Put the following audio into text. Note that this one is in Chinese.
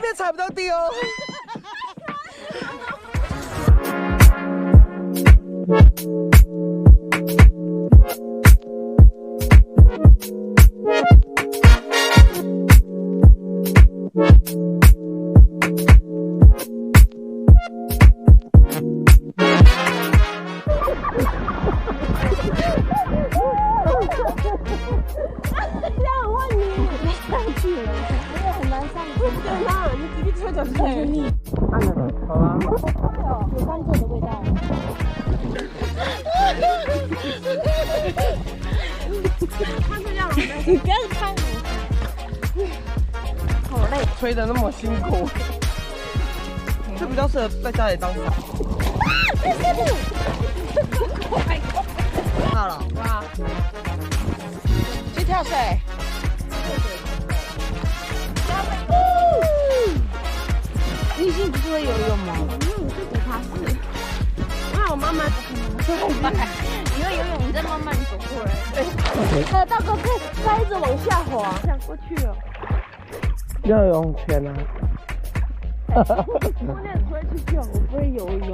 边踩不到地哦。好了，有甘蔗的味道。你不要拍我，好累，吹得那么辛苦，这比较适合在家里当伞。好了，哇！去跳水。你以前不是会游泳吗？因为我是不怕水。那我妈妈不可能会。你会游泳，你再慢慢走过来。对。大哥可以再一直往下滑，想过去了。要游泳圈啊！我也不会去游，我不会游泳。